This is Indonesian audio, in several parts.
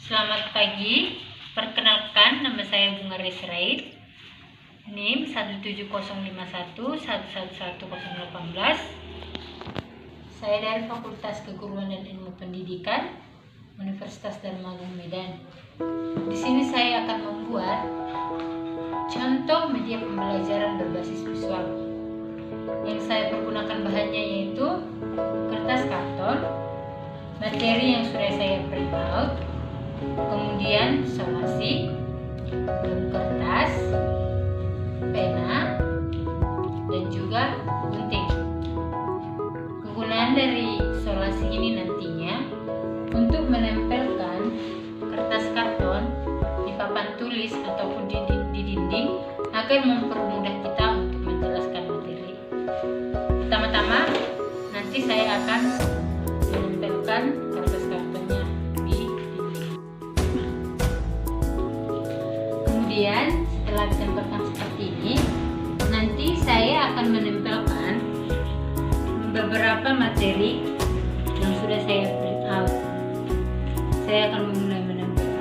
Selamat pagi, perkenalkan nama saya Bunga Resrait, NIM 17051111018. Saya dari Fakultas Keguruan dan Ilmu Pendidikan Universitas Darmagong Medan. Di sini saya akan membuat contoh media pembelajaran berbasis visual. Yang saya pergunakan bahannya yaitu kertas karton, materi yang sudah saya print out, kemudian somasi, kertas, pena, dan juga gunting. Kegunaan dari solasi ini nantinya untuk menempelkan kertas karton di papan tulis ataupun di dinding agar mempermudah kita untuk menjelaskan materi. Pertama-tama nanti saya akan menempelkan kertas kartonnya di dinding. Kemudian setelah ditempelkan seperti ini, nanti saya akan menempelkan beberapa materi yang sudah saya print out. Saya akan mulai menempelkan.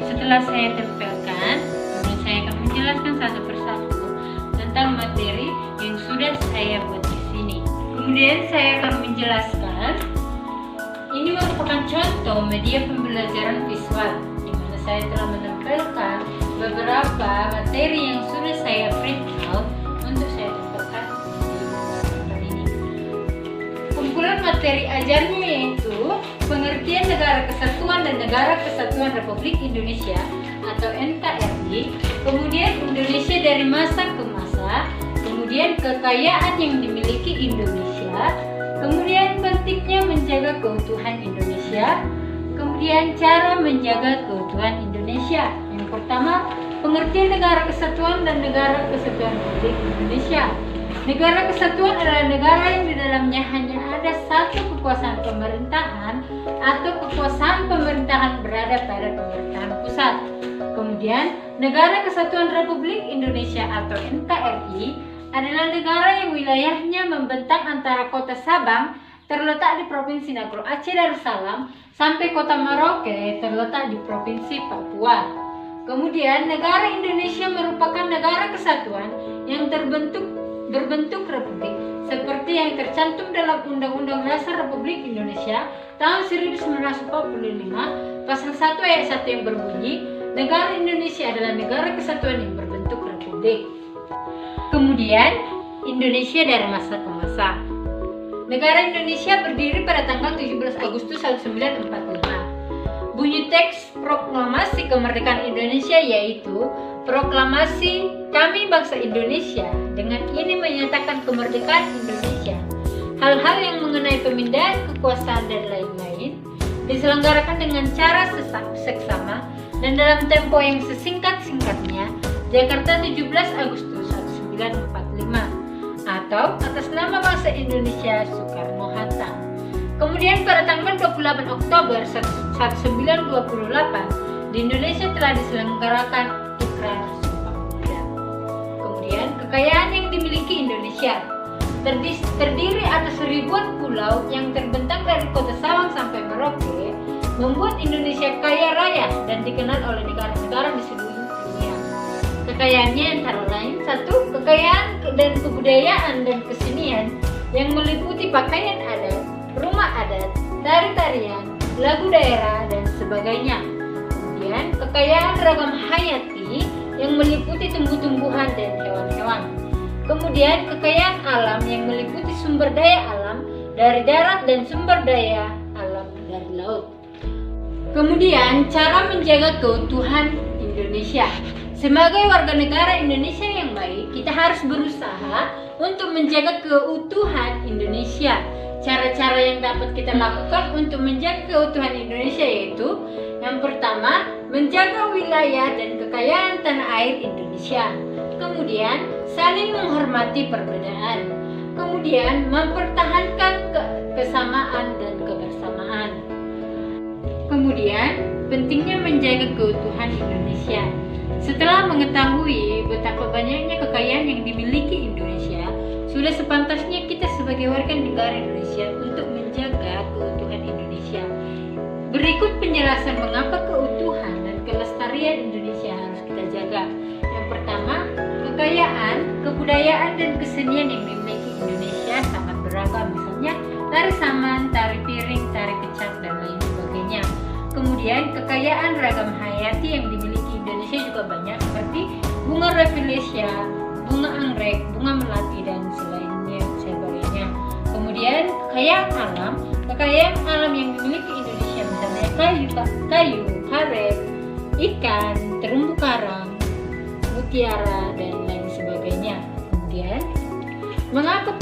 Setelah saya tempelkan, kemudian saya akan menjelaskan satu persatu tentang materi yang sudah saya buat di sini. Kemudian saya akan menjelaskan ini merupakan contoh media pembelajaran visual di mana saya telah menempelkan beberapa materi yang sudah saya print out untuk saya tempelkan di papan ini. Kumpulan materi ajarnya yaitu pengertian Negara Kesatuan dan Negara Kesatuan Republik Indonesia atau NKRI, kemudian Indonesia dari masa ke masa, kemudian kekayaan yang dimiliki Indonesia, kemudian pentingnya menjaga keutuhan Indonesia, kemudian cara menjaga keutuhan Indonesia. Yang pertama, pengertian Negara Kesatuan dan Negara Kesatuan Republik Indonesia. Negara kesatuan adalah negara yang di dalamnya hanya ada satu kekuasaan pemerintahan atau kekuasaan pemerintahan berada pada pemerintahan pusat. Kemudian, Negara Kesatuan Republik Indonesia atau NKRI adalah negara yang wilayahnya membentang antara kota Sabang terletak di Provinsi Nagro Aceh Darussalam sampai kota Merauke terletak di Provinsi Papua. Kemudian, negara Indonesia merupakan negara kesatuan yang berbentuk republik seperti yang tercantum dalam Undang-Undang Dasar Republik Indonesia tahun 1945 pasal 1 ayat 1 yang berbunyi, negara Indonesia adalah negara kesatuan yang berbentuk republik. Kemudian, Indonesia dari masa ke masa. Negara Indonesia berdiri pada tanggal 17 Agustus 1945. Bunyi teks proklamasi kemerdekaan Indonesia yaitu Proklamasi Kami Bangsa Indonesia, dengan ini menyatakan kemerdekaan Indonesia. Hal-hal yang mengenai pemindahan kekuasaan dan lain-lain diselenggarakan dengan cara seksama dan dalam tempo yang sesingkat-singkatnya. Jakarta 17 Agustus 1945. atau atas nama bangsa Indonesia Soekarno-Hatta. Kemudian pada tanggal 28 Oktober 1928 di Indonesia telah diselenggarakan Ikrar Sumpah Pemuda. Kemudian kekayaan yang dimiliki Indonesia terdiri atas ribuan pulau yang terbentang dari kota Sabang sampai Merauke, membuat Indonesia kaya raya dan dikenal oleh negara-negara di seluruh dunia. Kekayaannya antara lain: 1. Kekayaan dan kebudayaan dan kesenian yang meliputi pakaian adat, rumah adat, tari-tarian, lagu daerah, dan sebagainya. Kemudian kekayaan ragam hayati yang meliputi tumbuh-tumbuhan dan hewan-hewan. Kemudian kekayaan alam yang meliputi sumber daya alam dari darat dan sumber daya alam dari laut. Kemudian cara menjaga keutuhan Indonesia. Sebagai warga negara Indonesia yang baik, kita harus berusaha untuk menjaga keutuhan Indonesia. Cara-cara yang dapat kita lakukan untuk menjaga keutuhan Indonesia yaitu: yang pertama, menjaga wilayah dan kekayaan tanah air Indonesia. Kemudian, saling menghormati perbedaan. Kemudian, mempertahankan kesamaan dan kebersamaan. Kemudian, pentingnya menjaga keutuhan Indonesia. Setelah mengetahui betapa banyaknya kekayaan yang dimiliki Indonesia, sudah sepantasnya kita sebagai warga negara Indonesia untuk menjaga keutuhan Indonesia. Berikut penjelasan mengapa keutuhan dan kelestarian Indonesia harus kita jaga. Yang pertama, kekayaan, kebudayaan, dan kesenian yang dimiliki Indonesia sangat beragam. Misalnya, tari saman, tari piring, tari kecak, dan lain sebagainya. Kemudian, kekayaan ragam hayati yang dimiliki Indonesia juga banyak, seperti bunga rafflesia, bunga anggrek, bunga melati, dan sebagainya. Kemudian kekayaan alam yang dimiliki Indonesia misalnya kayu, karet, ikan, terumbu karang, mutiara, dan lain sebagainya. Kemudian, mengapa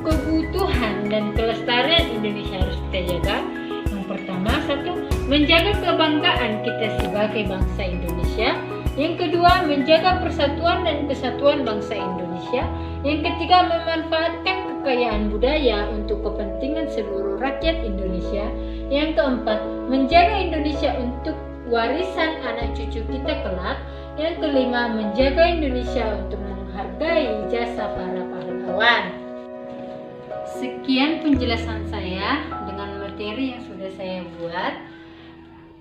keutuhan dan kelestarian Indonesia harus kita jaga? Yang pertama, 1. Menjaga kebanggaan kita sebagai bangsa Indonesia. Yang kedua, menjaga persatuan dan kesatuan bangsa Indonesia. Yang ketiga, memanfaatkan kekayaan budaya untuk kepentingan seluruh rakyat Indonesia. Yang keempat, menjaga Indonesia untuk warisan anak cucu kita kelak. Yang kelima, menjaga Indonesia untuk menghargai jasa para pahlawan. Sekian penjelasan saya dengan materi yang sudah saya buat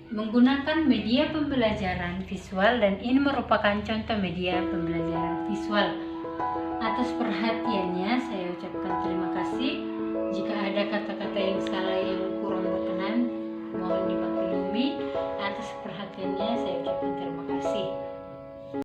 menggunakan media pembelajaran visual, dan ini merupakan contoh media pembelajaran visual. Atas perhatiannya,